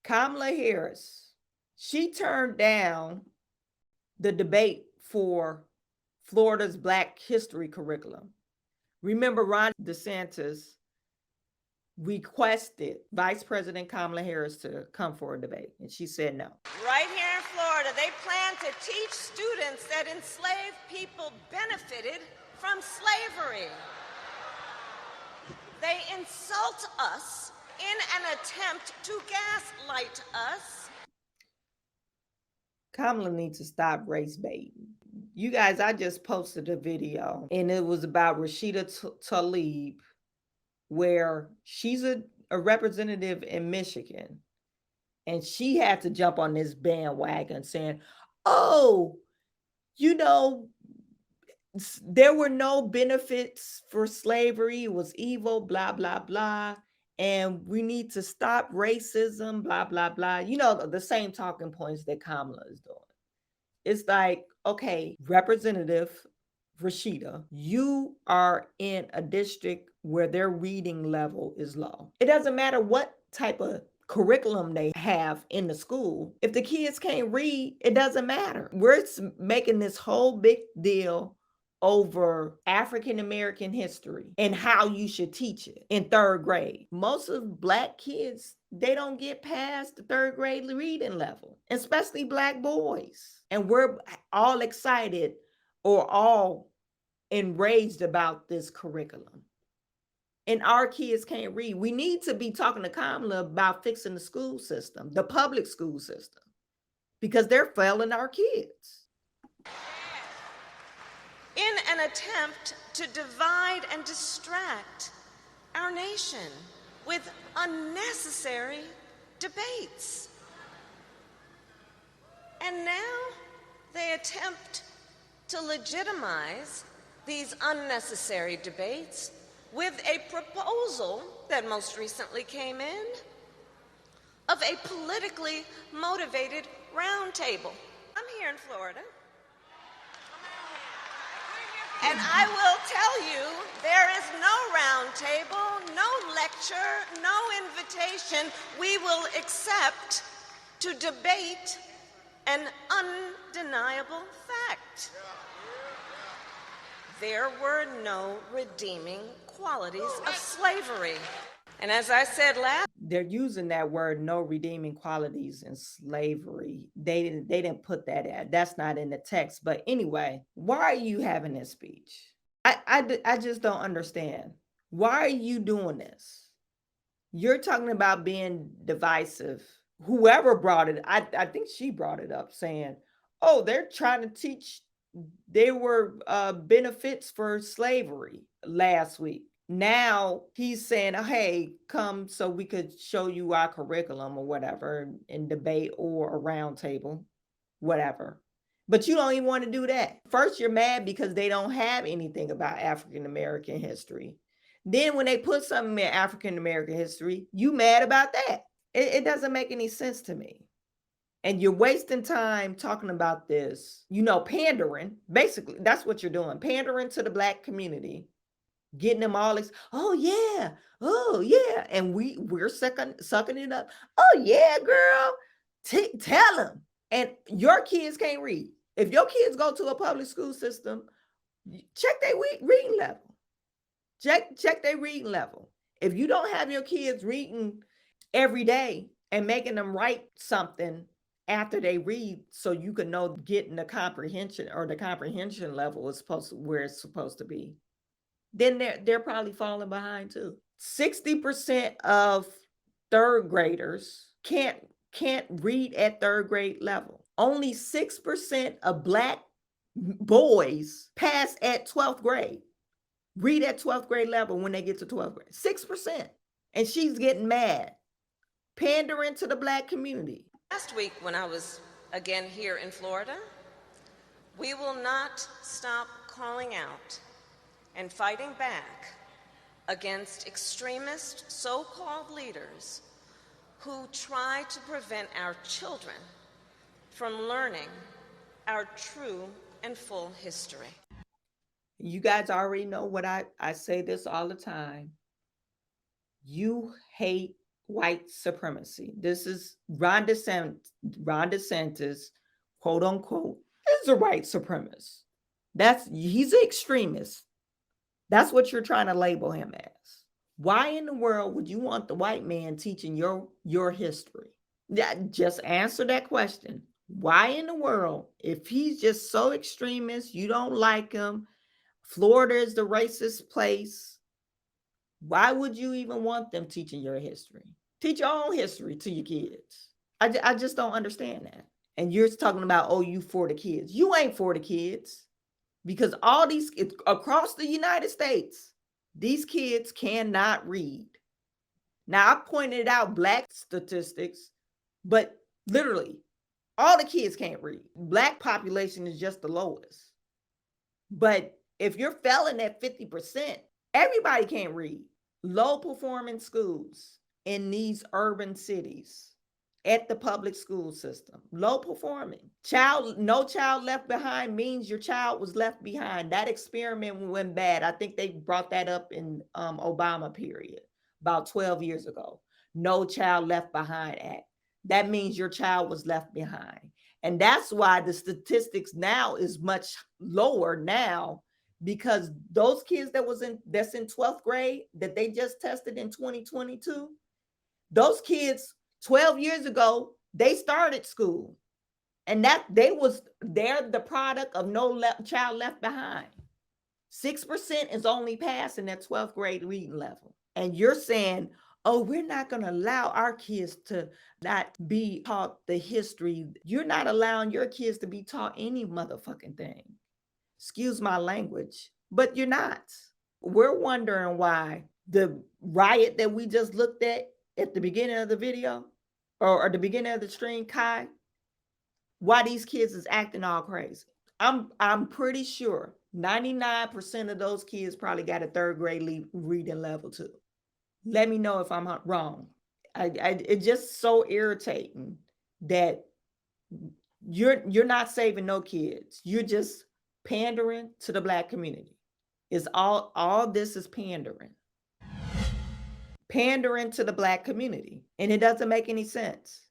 Kamala Harris, she turned down the debate for Florida's Black History curriculum. Remember, Ron DeSantis requested Vice President Kamala Harris to come for a debate, and she said no. Right here in Florida, they plan to teach students that enslaved people benefited from slavery. They insult us in an attempt to gaslight us. Kamala needs to stop race baiting. You guys, I just posted a video, and it was about Rashida Tlaib, where she's a representative in Michigan, and she had to jump on this bandwagon saying, oh, you know, there were no benefits for slavery, it was evil, blah, blah, blah, and we need to stop racism, blah, blah, blah. You know, the same talking points that Kamala is doing. It's like, okay, Representative Rashida, you are in a district where their reading level is low. It doesn't matter what type of curriculum they have in the school. If the kids can't read, it doesn't matter. We're making this whole big deal over African American history and how you should teach it in third grade. Most of Black kids, they don't get past the third grade reading level, especially Black boys. And we're all excited or all enraged about this curriculum. And our kids can't read. We need to be talking to Kamala about fixing the school system, the public school system, because they're failing our kids. In an attempt to divide and distract our nation with unnecessary debates. And now they attempt to legitimize these unnecessary debates with a proposal that most recently came in of a politically motivated roundtable. I'm here in Florida. And I will tell you, there is no roundtable, no lecture, no invitation we will accept to debate an undeniable fact. There were no redeeming qualities of slavery. And as I said last, they're using that word, no redeeming qualities in slavery. They didn't put that in. That's not in the text. But anyway, why are you having this speech? I just don't understand. Why are you doing this? You're talking about being divisive. Whoever brought it, I think she brought it up saying, oh, they're trying to teach, there were benefits for slavery last week. Now he's saying, hey, come so we could show you our curriculum or whatever in debate or a round table, whatever. But you don't even want to do that. First, you're mad because they don't have anything about African American history. Then when they put something in African American history, you mad about that. It doesn't make any sense to me. And you're wasting time talking about this, pandering. Basically, that's what you're doing. Pandering to the Black community, getting them all, oh yeah. And we're sucking it up. Oh yeah, girl, tell them. And your kids can't read. If your kids go to a public school system, check their reading level. Check their reading level. If you don't have your kids reading every day and making them write something after they read so you can know getting the comprehension or the comprehension level is where it's supposed to be, then they're probably falling behind too. 60% of third graders can't read at third grade level. Only 6% of Black boys pass at 12th grade, read at 12th grade level when they get to 12th grade. 6%. And she's getting mad, pandering to the Black community. Last week when I was again here in Florida, we will not stop calling out and fighting back against extremist so-called leaders who try to prevent our children from learning our true and full history. You guys already know what I say this all the time. You hate white supremacy. This is Ron DeSantis, quote unquote, is a white supremacist. He's an extremist. That's what you're trying to label him as. Why in the world would you want the white man teaching your history? Just answer that question. Why in the world, if he's just so extremist, you don't like him, Florida is the racist place, why would you even want them teaching your history? Teach your own history to your kids. I just don't understand that. And you're talking about, oh, you for the kids. You ain't for the kids, because all these across the United States, these kids cannot read. Now, I pointed out Black statistics, but literally all the kids can't read. Black population is just the lowest. But if you're failing at 50%, everybody can't read. Low performing schools in these urban cities at the public school system, low performing. No child left behind means your child was left behind. That experiment went bad. I think they brought that up in Obama period about 12 years ago. No Child Left Behind Act. That means your child was left behind. And that's why the statistics now is much lower now, because those kids that's in 12th grade that they just tested in 2022, those kids 12 years ago, they started school. And they're the product of no child left behind. 6% is only passing at 12th grade reading level. And you're saying, oh, we're not going to allow our kids to not be taught the history. You're not allowing your kids to be taught any motherfucking thing. Excuse my language, but you're not. We're wondering why the riot that we just looked at the beginning of the video or the beginning of the stream, Kai, why these kids is acting all crazy. I'm pretty sure 99% of those kids probably got a third grade reading level too. Let me know if I'm wrong. It's just so irritating that you're not saving no kids. You're just pandering to the Black community. It's all this is pandering to the Black community, and it doesn't make any sense.